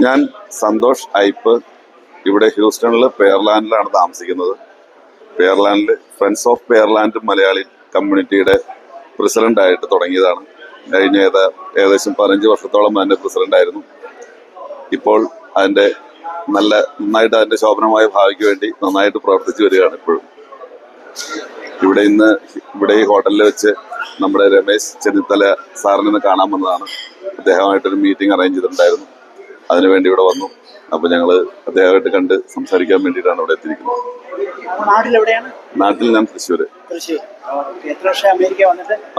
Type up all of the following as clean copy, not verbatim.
ഞാൻ സന്തോഷ് ഐപ്പ്. ഇവിടെ ഹ്യൂസ്റ്റണിൽ പെയർലാൻഡിലാണ് താമസിക്കുന്നത്. പെയർലാൻഡിൽ ഫ്രണ്ട്സ് ഓഫ് പെയർലാൻഡ് മലയാളി കമ്മ്യൂണിറ്റിയുടെ പ്രസിഡന്റായിട്ട് തുടങ്ങിയതാണ്. കഴിഞ്ഞ ഏകദേശം 15 വർഷത്തോളം അതിൻ്റെ പ്രസിഡന്റായിരുന്നു. ഇപ്പോൾ നന്നായിട്ട് അതിൻ്റെ ശോഭനമായ ഭാവിക്ക് വേണ്ടി നന്നായിട്ട് പ്രവർത്തിച്ചു വരികയാണ് ഇപ്പോഴും. ഇവിടെ ഈ ഹോട്ടലിൽ വെച്ച് നമ്മുടെ രമേശ് ചെന്നിത്തല സാറിനെ കാണാൻ വന്നതാണ്. അദ്ദേഹമായിട്ടൊരു മീറ്റിംഗ് അറേഞ്ച് ചെയ്തിട്ടുണ്ടായിരുന്നു. അതിനുവേണ്ടി ഇവിടെ വന്നു. അപ്പൊ ഞങ്ങള് അദ്ദേഹമായിട്ട് കണ്ട് സംസാരിക്കാൻ വേണ്ടിയിട്ടാണ് ഇവിടെ എത്തിയിരിക്കുന്നത്. നാട്ടിൽ ഞാൻ തൃശ്ശൂര്.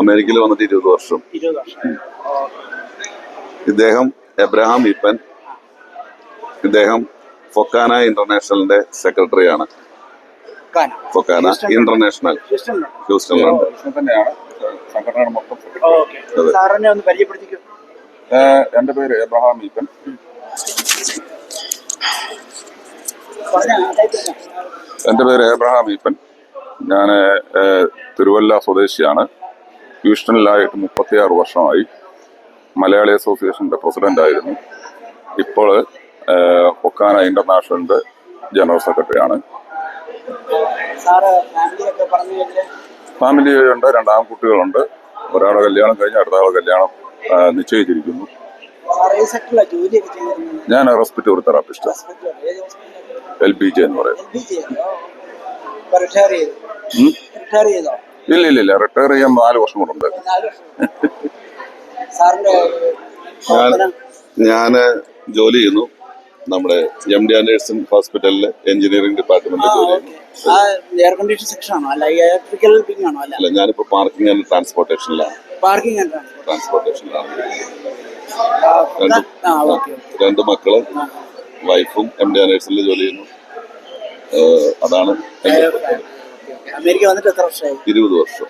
അമേരിക്കയിൽ വന്നിട്ട് 20 വർഷം. ഇദ്ദേഹം എബ്രഹാം ഈപ്പൻ. ഇദ്ദേഹം ഫൊക്കാന ഇന്റർനാഷണലിന്റെ സെക്രട്ടറിയാണ്. ഫൊക്കാന ഇന്റർനാഷണൽ ഹ്യൂസ്റ്റണിലുണ്ട്. എന്റെ പേര് എബ്രഹാം ഈപ്പൻ. ഞാൻ തിരുവല്ല സ്വദേശിയാണ്. ഹ്യൂസ്റ്റണിലായിട്ട് 36 വർഷമായി. മലയാളി അസോസിയേഷന്റെ പ്രസിഡന്റ് ആയിരുന്നു. ഇപ്പോൾ ഫൊക്കാന ഇന്റർനാഷണലിന്റെ ജനറൽ സെക്രട്ടറിയാണ്. ഫാമിലി ഉണ്ട്, 2 ആൺകുട്ടികളുണ്ട്. ഒരാളെ കല്യാണം കഴിഞ്ഞ് അടുത്ത ആളെ കല്യാണം നിശ്ചയിച്ചിരിക്കുന്നു. ഞാൻ റെസ്പിറ്ററി തെറാപ്പിസ്റ്റ്, LBJ എന്ന് പറയും. ഇല്ല, റിട്ടയർ ചെയ്യാൻ 4 വർഷം കൂടെ ഉണ്ട്. ഞാൻ ജോലി ചെയ്യുന്നു നമ്മുടെ MD ആൻഡേഴ്സൺ ഹോസ്പിറ്റലിലെ എഞ്ചിനീയറിംഗ് ഡിപ്പാർട്ട്മെന്റിൽ ജോലി ചെയ്യുന്നു. അല്ല, ഞാനിപ്പോ പാർക്കിംഗ് ആൻഡ് ട്രാൻസ്പോർട്ടേഷനിലാണ്. 2 മക്കള്, വൈഫും MD ആൻഡേഴ്സണിൽ ജോലി ചെയ്യുന്നു. അതാണ് അമേരിക്ക വന്നിട്ട് എത്ര വർഷമായി? 20 വർഷം.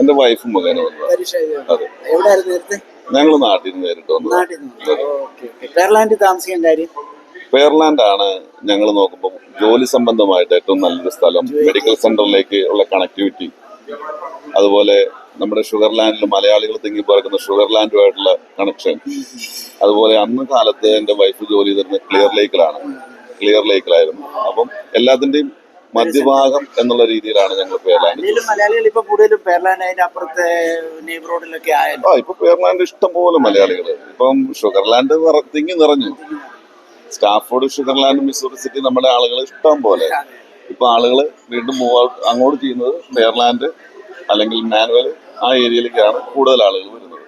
എന്റെ വൈഫും മകനും വന്നു. എവിടെയായിരുന്നു നേരത്തെ? ഞങ്ങൾ നാട്ടിൽ നിന്ന് നേരിട്ട് വന്നു. പെയർലാൻഡിൽ താമസിക്കാൻ കാര്യം? പെയർലാൻഡ് ആണ് ഞങ്ങൾ നോക്കുമ്പോൾ ജോലി സംബന്ധമായിട്ട് ഏറ്റവും നല്ലൊരു സ്ഥലം. മെഡിക്കൽ സെന്ററിലേക്ക് ഉള്ള കണക്ടിവിറ്റി, അതുപോലെ നമ്മുടെ ഷുഗർലാൻഡിൽ മലയാളികൾ തിങ്ങി പറക്കുന്ന ഷുഗർലാൻഡുമായിട്ടുള്ള കണക്ഷൻ, അതുപോലെ അന്ന് കാലത്ത് എൻ്റെ വൈഫ് ജോലി ചെയ്തിരുന്നത് ക്ലിയർ ലേക്കിലായിരുന്നു. അപ്പം എല്ലാത്തിന്റെയും മധ്യഭാഗം എന്നുള്ള രീതിയിലാണ് ഞങ്ങൾ പെയർലാൻഡ്. ഇപ്പൊ പെയർലാൻഡ് ഇഷ്ടംപോലെ മലയാളികള്. ഇപ്പം ഷുഗർലാൻഡ് തിങ്ങി നിറഞ്ഞു. സ്റ്റാഫോർഡ്, ഷുഗർലാൻഡ്, മിസൂറി സിറ്റി നമ്മുടെ ആളുകൾ ഇഷ്ടം പോലെ. ഇപ്പൊ ആളുകള് വീണ്ടും അങ്ങോട്ട് ചെയ്യുന്നത് പെയർലാൻഡ് അല്ലെങ്കിൽ മാനുവൽ ആ ഏരിയയിലേക്കാണ് കൂടുതൽ ആളുകൾ വരുന്നത്.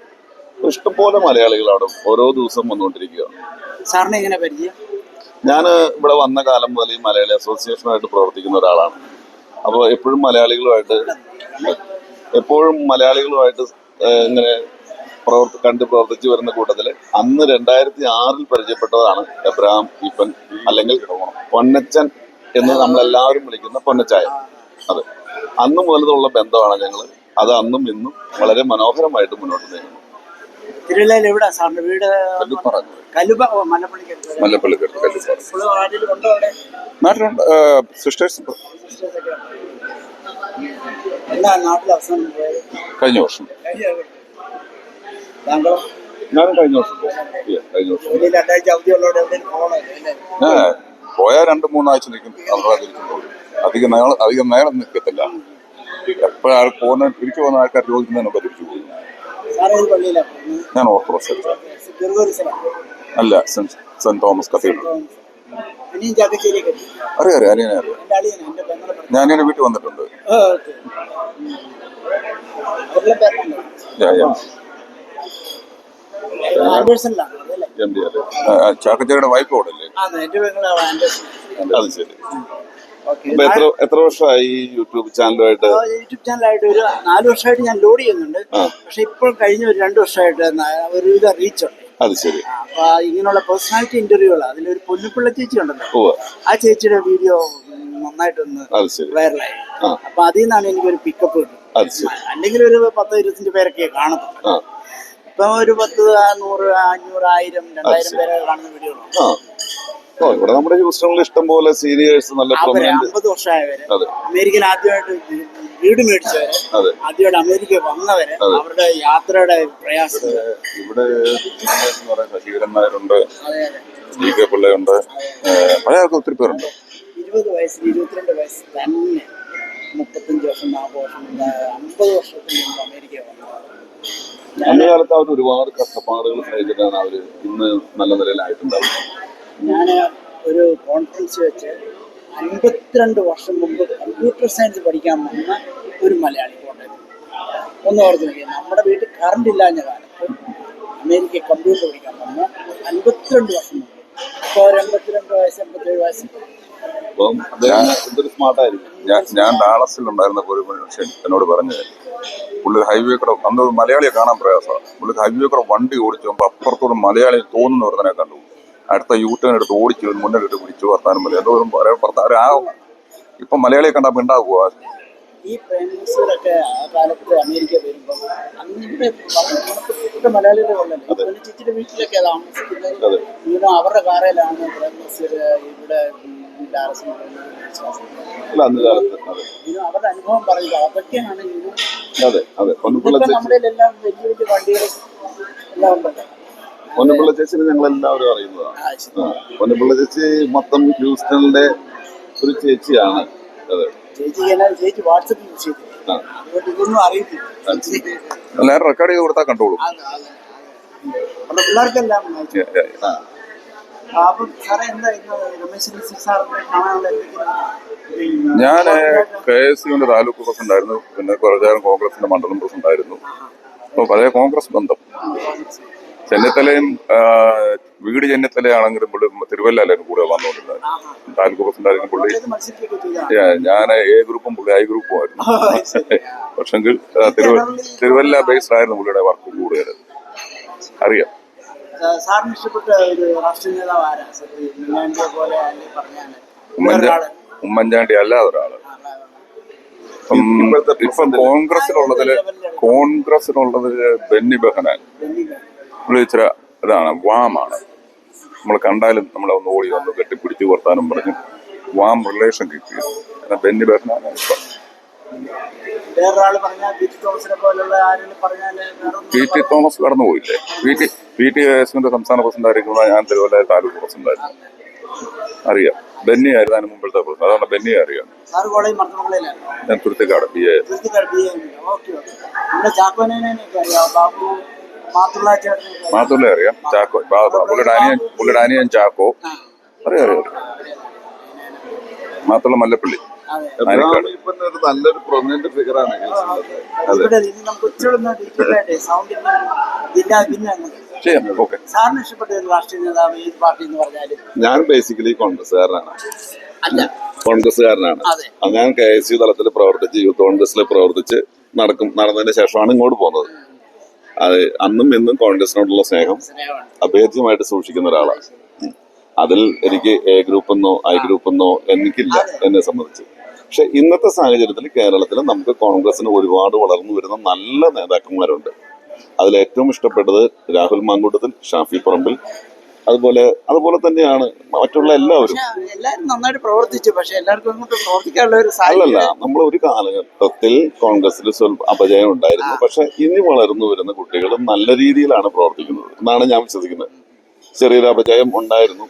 ഇഷ്ടംപോലെ മലയാളികൾ അവിടെ ഓരോ ദിവസം വന്നുകൊണ്ടിരിക്കുകയാണ്. സാറിന് എങ്ങനെ പരിചയം? ഞാൻ ഇവിടെ വന്ന കാലം മുതൽ ഈ മലയാളി അസോസിയേഷനായിട്ട് പ്രവർത്തിക്കുന്ന ഒരാളാണ്. അപ്പോൾ എപ്പോഴും മലയാളികളുമായിട്ട് ഇങ്ങനെ പ്രവർത്തിച്ചു വരുന്ന കൂട്ടത്തില് അന്ന് 2006 പരിചയപ്പെട്ടതാണ് എബ്രഹാം ഈപ്പൻ, അല്ലെങ്കിൽ പൊന്നച്ചൻ എന്ന് നമ്മളെല്ലാവരും വിളിക്കുന്ന പൊന്നച്ചായ. അത് അന്ന് മുതലുള്ള ബന്ധമാണ് ഞങ്ങൾ. അത് അന്നും ഇന്നും വളരെ മനോഹരമായിട്ട് മുന്നോട്ട് നീങ്ങുന്നു. തിരുവല്ലയിൽ എവിടാ സാറിന്റെ വീട്? നാട്ടിലുണ്ട്. സിസ്റ്റേഴ്സ് കഴിഞ്ഞ വർഷം. ഞാനും കഴിഞ്ഞ വർഷം പോയാൽ 2-3 ആഴ്ച നിൽക്കും. അധികം നേരം നിൽക്കത്തില്ല. എപ്പോഴാൾ തിരിച്ചു പോകുന്ന ആൾക്കാർ ചോദിക്കുന്നതിനൊക്കെ തിരിച്ചു പോകും. ഞാൻ ഓർത്തഡോക്സ് അല്ല, സെന്റ് തോമസ് കത്തീഡ്രൽ. അറിയാം, അനിയനെ അറിയാം. ഞാൻ എന്റെ വീട്ടിൽ വന്നിട്ടുണ്ട്. ചാക്കച്ചയുടെ വൈഫ് അവിടെ അല്ലേ? അത് ശരി. എത്ര വർഷമായി യൂട്യൂബ് ചാനലായിട്ട് ഒരു 4 വർഷമായിട്ട് ഞാൻ ലോഡ് ചെയ്യുന്നുണ്ട്. പക്ഷെ ഇപ്പോൾ കഴിഞ്ഞ ഒരു 2 വർഷമായിട്ട് ഒരുവിധ റീച്ച് ഉണ്ട്. അത് ശരി. അപ്പൊ ഇങ്ങനെയുള്ള പേഴ്സണാലിറ്റി ഇന്റർവ്യൂകൾ, അതിലൊരു പൊന്നുപിള്ള ചേച്ചി ഉണ്ടല്ലോ, ആ ചേച്ചിയുടെ വീഡിയോ നന്നായിട്ടൊന്ന് വൈറലായി. അപ്പൊ അതിൽ നിന്നാണ് എനിക്കൊരു പിക്കപ്പ് കിട്ടുന്നത്. അല്ലെങ്കിൽ ഒരു 10-25 പേരൊക്കെ കാണത്തുള്ളൂ. ഇപ്പൊ ഒരു 10, 100, 500, 1000, 2000 പേരെ കാണുന്ന വീഡിയോകളാണ്. ഇവിടെ നമ്മുടെ ഹ്യൂസ്റ്റണിൽ ഇഷ്ടം പോലെ സീനിയേഴ്സ് നല്ല അവര് പ്രൊമിനന്റ്. 50 വർഷമായവര്, അതെ അമേരിക്കയിൽ ആദ്യമായിട്ട് വീട് മേടിച്ചവര്, അതെ ആദ്യമായിട്ട് അമേരിക്ക വന്നവര്, അവരുടെ യാത്രയുടെ പ്രയാസം. ഇവിടെ എന്ന് പറയുന്നത് ശശീകരൻ നായരുണ്ട്, അതെ അതെ. DK പിള്ളയുണ്ട്, പഴയ ആൾക്ക് ഒത്തിരി പേരുണ്ട്. 20 വയസ്സിൽ 22 വയസ്സ് തന്നെ 35 വർഷം 40 വർഷം 50 വർഷത്തിന് മുമ്പ് അമേരിക്ക വന്നത്. അന്ന് കാലത്ത് അവർ ഒരുപാട് കഷ്ടപ്പാടുകൾ സഹിച്ചിട്ടാണ് അവര് ഇന്ന് നല്ല നിലയിലായിട്ടുണ്ടാവുന്നത്. ഞാൻ ഒരു കോൺഫറൻസ് വെച്ച് 52 വർഷം മുമ്പ് കമ്പ്യൂട്ടർ സയൻസ് പഠിക്കാൻ വന്ന ഒരു മലയാളി കോട്ടയത്ത്. ഒന്ന് ഓർത്ത് നോക്കിയാൽ നമ്മുടെ വീട്ടിൽ കറണ്ട് ഇല്ലാഞ്ഞ കാലത്ത് അമേരിക്ക കമ്പ്യൂട്ടർ പഠിക്കാൻ വന്ന 52 വർഷം മുമ്പ്. ഇപ്പോൾ 82 വയസ്സ് 87 വയസ്സ്. അപ്പം അദ്ദേഹം എന്തൊരു സ്മാർട്ടായിരിക്കും. ഞാൻ ഡാളസിലുണ്ടായിരുന്നപ്പോൾ ഒരു മനുഷ്യൻ എന്നോട് പറഞ്ഞത്, പുള്ളി ഹൈവേ കൂടെ അന്ന് മലയാളിയെ കാണാൻ പ്രയാസമാണ്. പുള്ളി ഹൈവേ കൂടെ വണ്ടി ഓടിച്ചു പോകുമ്പോൾ അപ്പുറത്തോട് മലയാളി തോന്നുന്ന ഒരുത്തനെ കണ്ടു. അടുത്ത യൂട്ടേൺ എടുത്ത് ഓടിച്ചു മുന്നിലിട്ട് പിടിച്ചു വർത്താനം പോലെ എന്തോരും ഇപ്പൊ മലയാളിയെ കണ്ടാൽ മിണ്ടാകുക. ഈ പ്രൈം മിനിസ്റ്ററൊക്കെ ആ കാലത്ത് അമേരിക്ക വരുമ്പോൾ അന്നിവിടെ വളരെ മലയാളികളെ ഉള്ളല്ലോ. ചേച്ചിയുടെ വീട്ടിലൊക്കെ താമസിക്കുന്നത് ഇങ്ങനെ അവരുടെ കാറയിലാണ് പ്രൈം മിനിസ്റ്റർ ഇവിടെ ഡാലസിൽ അവരുടെ അനുഭവം പറയുക. അതൊക്കെയാണ് നമ്മുടെ എല്ലാം വലിയ വലിയ വണ്ടികൾ എല്ലാം ഉണ്ടല്ലോ. പൊന്നപ്പിള്ള ചേച്ചിനെ ഞങ്ങൾ എല്ലാവരും അറിയുന്നതാണ്. പൊന്നപ്പിള്ള ചേച്ചി മൊത്തം ഹ്യൂസ്റ്റണിലെ ഒരു ചേച്ചിയാണ്. അതെ, ചേച്ചി വാട്സപ്പ് യൂസ് ചെയ്തു, അതുകൊണ്ട് ഇതൊന്നും അറിയത്തില്ല. എല്ലാവരും റെക്കോർഡ് ചെയ്ത് കൊടുത്താൽ കണ്ടോളൂ. പിള്ളേർക്കെല്ലാം അപ്പം സാറേ എന്താ രമേശ് സാറിനെ കാണാനുള്ള ഞാൻ KSUവിന്റെ താലൂക്ക് പ്രസിഡന്റ് ആയിരുന്നു, പിന്നെ കുറച്ചു നേരം കോൺഗ്രസിന്റെ മണ്ഡലം പ്രസിഡന്റ് ആയിരുന്നു. അപ്പോൾ പഴയ കോൺഗ്രസ് ബന്ധം. ചെന്നിത്തലയും വീട് ചെന്നിത്തലയാണെങ്കിലും പുള്ളി തിരുവല്ലയിലായിരുന്നു കൂടെ വന്നുകൊണ്ടിരുന്നത്. താലൂക്ക് പ്രസിഡന്റ് ആയിരുന്നു പുള്ളി. ഞാൻ A ഗ്രൂപ്പും പുള്ളി I ഗ്രൂപ്പും ആയിരുന്നു. പക്ഷെങ്കിൽ തിരുവല്ല ബേസ്ഡ് ആയിരുന്നു പുള്ളിയുടെ വർക്ക് കൂടുതൽ. അറിയാം. സാറിന് ഇഷ്ടപ്പെട്ട ഒരു രാഷ്ട്രീയ നേതാവ് ആരാ? പോലെ ഉമ്മൻചാണ്ടി അല്ലാതെ ഒരാള്. ഇപ്പം കോൺഗ്രസിനുള്ളതില് ബെന്നി ബെഹനാൻ. പുള്ളി ഇച്ചിരി ഇതാണ്, വാമാണ്. നമ്മൾ കണ്ടാലും നമ്മളെ ഒന്ന് ഓടി വന്ന് കെട്ടിപ്പിടിച്ച് വർത്താനം പറഞ്ഞു വാം റിലേഷൻ കീപ്പ് ചെയ്തു. ബെന്നി ബെഹനാൻ ഇപ്പം. PT Thomas കടന്നുപോയില്ലേ? PT കേസിന്റെ സംസ്ഥാന പ്രസിഡന്റ് ആയിരിക്കുന്ന ഞാൻ തിരുവല്ല താലൂക്ക് പ്രസിഡന്റ് ആയിരുന്നു. അറിയാം. ബെന്നി ആയിരുന്നു അതിന് മുമ്പിലത്തെ പ്രസിഡന്റ്. അതുകൊണ്ട് ബെന്നിയെ അറിയാം. ഞാൻ തുരുത്തിക്കാട് PA. മാത്തുള്ള അറിയാം. ചാക്കോ, പുള്ളിയുടെ അനിയൻ ചാക്കോ അറിയാം. മാത്തുള്ള മല്ലപ്പള്ളി. നല്ലൊരു പ്രൊമിനന്റ് ഫിഗറാണ്. ഞാൻ ബേസിക്കലി കോൺഗ്രസ്സുകാരനാണ്. ഞാൻ KSU തലത്തിൽ പ്രവർത്തിച്ച് യൂത്ത് കോൺഗ്രസിൽ പ്രവർത്തിച്ച് നടന്നതിന് ശേഷമാണ് ഇങ്ങോട്ട് പോകുന്നത്. അത് അന്നും ഇന്നും കോൺഗ്രസിനോടുള്ള സ്നേഹം അഭേദ്യമായിട്ട് സൂക്ഷിക്കുന്ന ഒരാളാണ്. അതിൽ എനിക്ക് A ഗ്രൂപ്പെന്നോ I ഗ്രൂപ്പെന്നോ എനിക്കില്ല എന്നെ സംബന്ധിച്ച്. പക്ഷെ ഇന്നത്തെ സാഹചര്യത്തിൽ കേരളത്തിൽ നമുക്ക് കോൺഗ്രസിന് ഒരുപാട് വളർന്നു വരുന്ന നല്ല നേതാക്കന്മാരുണ്ട്. അതിൽ ഏറ്റവും ഇഷ്ടപ്പെട്ടത് രാഹുൽ മാങ്കൂട്ടത്തിൽ, ഷാഫി പറമ്പിൽ, അതുപോലെ തന്നെയാണ് മറ്റുള്ള എല്ലാവരും. നന്നായിട്ട് പ്രവർത്തിച്ചു. പക്ഷെ എല്ലാവർക്കും പ്രവർത്തിക്കാനുള്ള ഒരു അല്ലല്ല, നമ്മൾ ഒരു കാലഘട്ടത്തിൽ കോൺഗ്രസിൽ സ്വല്പം അപജയം ഉണ്ടായിരുന്നു. പക്ഷെ ഇനി വളർന്നു വരുന്ന കുട്ടികൾ നല്ല രീതിയിലാണ് പ്രവർത്തിക്കുന്നത് എന്നാണ് ഞാൻ വിശ്വസിക്കുന്നത്. ചെറിയൊരു അപജയം ഉണ്ടായിരുന്നു,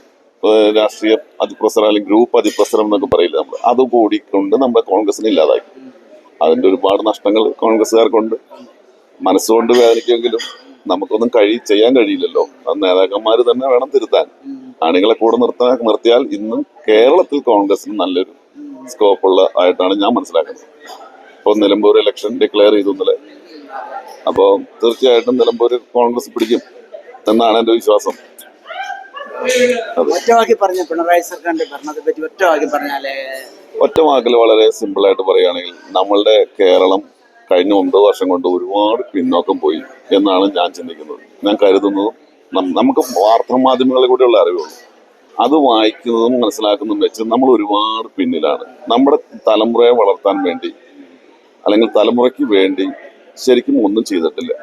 രാഷ്ട്രീയ അതിപ്രസരം അല്ലെങ്കിൽ ഗ്രൂപ്പ് അതിപ്രസരം എന്നൊക്കെ പറയില്ല നമ്മൾ. അതുകൂടി കൊണ്ട് നമ്മുടെ കോൺഗ്രസിനെ ഇല്ലാതാക്കി. അതിന്റെ ഒരുപാട് നഷ്ടങ്ങൾ കോൺഗ്രസ്സുകാർക്കുണ്ട്. മനസ്സുകൊണ്ട് വേദനിക്കുമെങ്കിലും നമുക്കൊന്നും ചെയ്യാൻ കഴിയില്ലല്ലോ. അത് നേതാക്കന്മാർ തന്നെ വേണം തിരുത്താൻ. ആളുകളെ കൂടെ നിർത്തിയാൽ ഇന്നും കേരളത്തിൽ കോൺഗ്രസിന് നല്ലൊരു സ്കോപ്പുള്ള ആയിട്ടാണ് ഞാൻ മനസ്സിലാക്കുന്നത്. ഇപ്പോൾ നിലമ്പൂർ ഇലക്ഷൻ ഡിക്ലെയർ ചെയ്തു ഇന്നലെ. അപ്പോൾ തീർച്ചയായിട്ടും നിലമ്പൂർ കോൺഗ്രസ് പിടിക്കും എന്നാണ് എൻ്റെ വിശ്വാസം. ഒറ്റവാക്കി പറഞ്ഞ പിണറായി സർക്കാരിന്റെ ഭരണത്തെ പറ്റി ഒറ്റവാക്കി പറഞ്ഞാലേ? ഒറ്റവാക്കിൽ വളരെ സിമ്പിളായിട്ട് പറയുകയാണെങ്കിൽ നമ്മളുടെ കേരളം കഴിഞ്ഞ 9 വർഷം കൊണ്ട് ഒരുപാട് പിന്നോക്കം പോയി എന്നാണ് ഞാൻ ചിന്തിക്കുന്നത്. ഞാൻ കരുതുന്നതും നമുക്ക് വാർത്താമാധ്യമങ്ങളിൽ കൂടെയുള്ള അറിവുള്ളൂ. അത് വായിക്കുന്നതും മനസ്സിലാക്കുന്നതും വെച്ച് നമ്മൾ ഒരുപാട് പിന്നിലാണ്. നമ്മുടെ തലമുറയെ വളർത്താൻ വേണ്ടി അല്ലെങ്കിൽ തലമുറയ്ക്ക് വേണ്ടി ശരിക്കും ഒന്നും ചെയ്തിട്ടില്ല.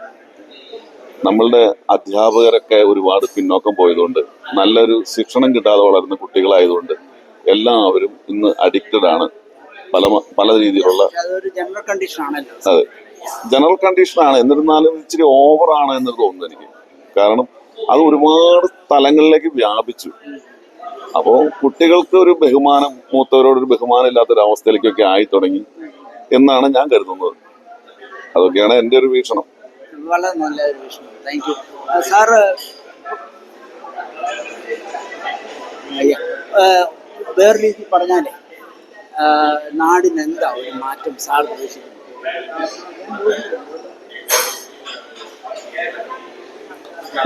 നമ്മളുടെ അധ്യാപകരൊക്കെ ഒരുപാട് പിന്നോക്കം പോയതുകൊണ്ട് നല്ലൊരു ശിക്ഷണം കിട്ടാതെ വളരുന്ന കുട്ടികളായതുകൊണ്ട് എല്ലാവരും ഇന്ന് അഡിക്റ്റഡ് ആണ്. പല രീതിയിലുള്ള അതൊരു ജനറൽ കണ്ടീഷൻ ആണല്ലോ. അതെ, ജനറൽ കണ്ടീഷനാണ്. എന്നിരുന്നാലും ഇച്ചിരി ഓവറാണ് എന്ന് തോന്നുന്നു എനിക്ക്. കാരണം അത് ഒരുപാട് സ്ഥലങ്ങളിലേക്ക് വ്യാപിച്ചു. അപ്പോൾ കുട്ടികൾക്ക് ഒരു ബഹുമാനം, മൂത്തവരോടൊരു ബഹുമാനം ഇല്ലാത്തൊരവസ്ഥയിലേക്കൊക്കെ ആയി തുടങ്ങി എന്നാണ് ഞാൻ കരുതുന്നത്. അതൊക്കെയാണ് എൻ്റെ ഒരു വീക്ഷണം. വളരെ നല്ലൊരു വിഷയം. Thank you sir. വേറെ രീതി പറഞ്ഞാലേ നാടിന് എന്താ ഒരു മാറ്റം സാർ ഉദ്ദേശിക്കുന്നത്?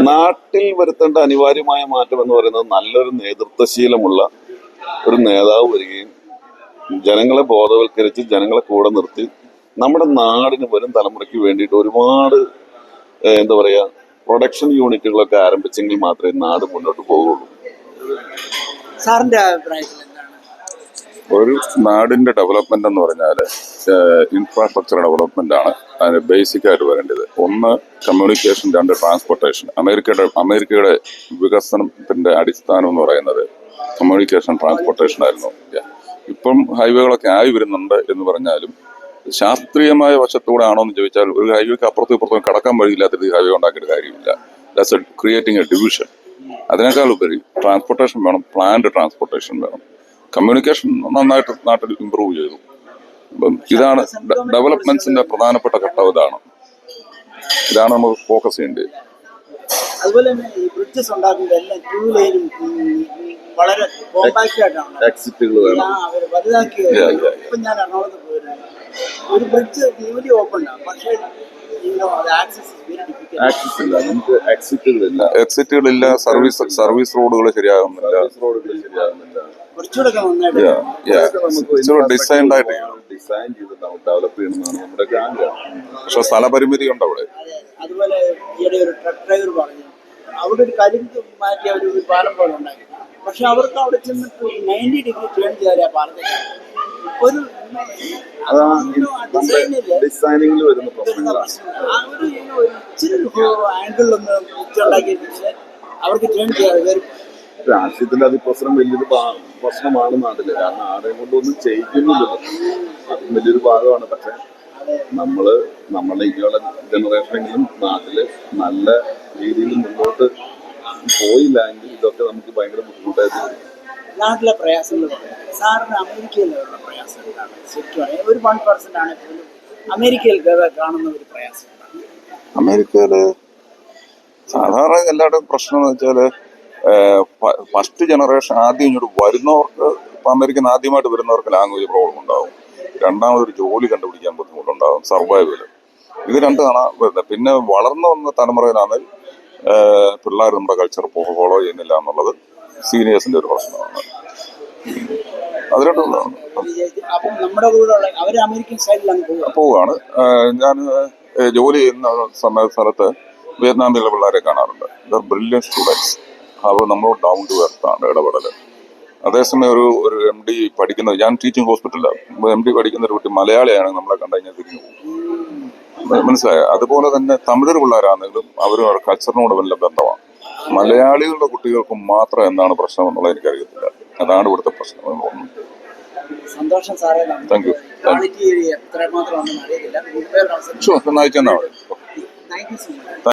നാട്ടിൽ വരുത്തേണ്ട അനിവാര്യമായ മാറ്റം എന്ന് പറയുന്നത് നല്ലൊരു നേതൃത്വശീലമുള്ള ഒരു നേതാവ് വരികയും ജനങ്ങളെ ബോധവൽക്കരിച്ച് ജനങ്ങളെ കൂടെ നിർത്തി നമ്മുടെ നാടിന് വരും തലമുറയ്ക്ക് വേണ്ടിയിട്ട് ഒരുപാട് എന്താ പറയാ പ്രൊഡക്ഷൻ യൂണിറ്റുകളൊക്കെ ആരംഭിച്ചെങ്കിൽ മാത്രമേ നാട് മുന്നോട്ട് പോകുള്ളൂ. സാറിന്റെ അഭിപ്രായത്തിൽ എന്താണ്? ഒരു നാടിന്റെ ഡെവലപ്മെന്റ് എന്ന് പറഞ്ഞാൽ ഇൻഫ്രാസ്ട്രക്ചർ ഡെവലപ്മെന്റ് ആണ് അതിന് ബേസിക് ആയിട്ട് വരേണ്ടത്. ഒന്ന് കമ്മ്യൂണിക്കേഷൻ, രണ്ട് ട്രാൻസ്പോർട്ടേഷൻ. അമേരിക്കയുടെ വികസനത്തിന്റെ അടിസ്ഥാനം എന്ന് പറയുന്നത് കമ്മ്യൂണിക്കേഷൻ, ട്രാൻസ്പോർട്ടേഷൻ ആയിരുന്നു. ഇപ്പം ഹൈവേകളൊക്കെ ആയി വരുന്നുണ്ട് എന്ന് പറഞ്ഞാലും ശാസ്ത്രീയമായ വശത്തൂടെ ആണോ എന്ന് ചോദിച്ചാൽ ഒരു ഹൈവേക്ക് അപ്പുറത്തും ഇപ്പുറത്തും കടക്കാൻ വഴിയില്ലാത്ത രീതി ഹൈവേ ഉണ്ടാക്കിയിട്ട് കാര്യമില്ല. That's creating A division. അതിനേക്കാൾ ഉപരി ട്രാൻസ്പോർട്ടേഷൻ വേണം, പ്ലാൻഡ് ട്രാൻസ്പോർട്ടേഷൻ വേണം. കമ്മ്യൂണിക്കേഷൻ നന്നായിട്ട് നാട്ടിൽ ഇമ്പ്രൂവ് ചെയ്തു. അപ്പം ഇതാണ് ഡെവലപ്മെന്റ്സിന്റെ പ്രധാനപ്പെട്ട ഘട്ടം. ഇതാണ് നമ്മൾ ഫോക്കസ് ചെയ്യേണ്ടത്. അതുപോലെ തന്നെ ഈ ബ്രിഡ്ജസ് ഉണ്ടാക്കുമ്പോൾ എല്ലാം 2 ലൈനും വളരെ കോമ്പാക്ട് ആയിട്ടാണ് എക്സിറ്റുകൾ വേണം. അവര് വലുതാക്കി. ഇപ്പം ഞാൻ എറണാകുളത്ത് പോയിരുന്നു, ഒരു ബ്രിഡ്ജ് ന്യൂലി ഓപ്പൺ ആണ്, പക്ഷേ ആക്സസ് ഇല്ല, നമുക്ക് എക്സിറ്റുകളില്ല, സർവീസ് റോഡുകൾ ശരിയാകുന്നില്ല. കുറച്ചുകൂടെ നന്നായിട്ട് ഡിസൈൻഡ് ആയിട്ട് ഡിസൈൻ ചെയ്തിട്ടാണ് ഡെവലപ്പ് ചെയ്യണമെന്നാണ് നമ്മുടെ ആഗ്രഹം. പക്ഷെ സ്ഥലപരിമിതി ഉണ്ട് അവിടെ. അതുപോലെ ഈയിടെ ഒരു ട്രക്ക് ഡ്രൈവർ പറഞ്ഞു അവിടെ ഒരു കരിമ്പ് മാറ്റി അവർ ഒരു പാലം പോലെ ഉണ്ടാക്കി. പക്ഷെ അവർക്ക് അവിടെ ചെന്നിട്ട് 90 ഡിഗ്രി ടേൺ ചെയ്യാൻ പാലത്തേക്ക് ഒരു ഡിസൈനിങ്ങിൽ വരുന്ന പ്രശ്നങ്ങളാണ്. ആ ഒരു ഇച്ചിരി ആംഗിളിലൊന്ന് ഉണ്ടാക്കിയിട്ട് അവർക്ക് ടേൺ ചെയ്യാതെ വരും. രാഷ്ട്രീയത്തിന്റെ അതിപ്രസരം വലിയൊരു പ്രശ്നമാണ് നാട്ടില്. കാരണം ആരെയും കൊണ്ടൊന്നും ചെയ്യിക്കുന്നില്ലല്ലോ, അതും വലിയൊരു ഭാഗമാണ്. പക്ഷെ നമ്മളുടെ ഇനിയുള്ള ജനറേഷനെങ്കിലും നാട്ടില് നല്ല രീതിയിൽ മുന്നോട്ട് പോയില്ല എങ്കിൽ ഇതൊക്കെ നമുക്ക് ഭയങ്കര ബുദ്ധിമുട്ടായിട്ട് വരും. നാട്ടിലെ പ്രയാസങ്ങൾ സാറിന് അമേരിക്കയിലുള്ള പ്രയാസങ്ങളാണ് ശരിക്കും ഒരു 1% ആണ് പോലും അമേരിക്കയിൽ കാണുന്ന ഒരു പ്രയാസം. അമേരിക്കയില് സാധാരണ എല്ലാവരുടെയും പ്രശ്നം എന്ന് വെച്ചാല് ഫസ്റ്റ് ജനറേഷൻ ആദ്യം ഇങ്ങോട്ട് വരുന്നവർക്ക്, ഇപ്പൊ അമേരിക്കൻ ആദ്യമായിട്ട് വരുന്നവർക്ക് ലാംഗ്വേജ് പ്രോബ്ലം ഉണ്ടാവും. രണ്ടാമതൊരു ജോലി കണ്ടുപിടിക്കാൻ ബുദ്ധിമുട്ടുണ്ടാകും, സർവൈവല്. ഇത് രണ്ടാണ് വരുന്നത്. പിന്നെ വളർന്നു വന്ന തലമുറയിലാണ് പിള്ളേർ നമ്മുടെ കൾച്ചർ ഫോളോ ചെയ്യുന്നില്ല എന്നുള്ളത് സീനിയേഴ്സിന്റെ ഒരു പ്രശ്നമാണ്. അത് രണ്ടുള്ളതാണ്. പോവുകയാണ്. ഞാൻ ജോലി ചെയ്യുന്ന സ്ഥലത്ത് വിയറ്റ്നാമിലുള്ള പിള്ളേരെ കാണാറുണ്ട്. There brilliant students. അവർ നമ്മളോട് ഡൗൺ ടു എർത്ത് ആണ് ഇടപെടൽ. അതേസമയം ഒരു MD പഠിക്കുന്ന, ഞാൻ ടീച്ചിങ് ഹോസ്പിറ്റലിലാണ്, MD പഠിക്കുന്ന ഒരു കുട്ടി മലയാളിയാണെങ്കിൽ നമ്മളെ കണ്ടു കഴിഞ്ഞാൽ തിരിഞ്ഞു പോകും. മനസ്സിലായ? അതുപോലെ തന്നെ തമിഴർ പിള്ളേരാണെങ്കിലും അവരും അവരുടെ കൾച്ചറിനോട് വല്ല ബന്ധമാണ്. മലയാളികളുടെ കുട്ടികൾക്കും മാത്രം എന്താണ് പ്രശ്നം എന്നുള്ളത് എനിക്കറിയത്തില്ല. അതാണ് ഇവിടുത്തെ പ്രശ്നം. സന്തോഷം സാറേ. Thank you. എത്രമാത്രം ഷുവർ, നയിച്ചെന്നാ മതി. Thank you so much.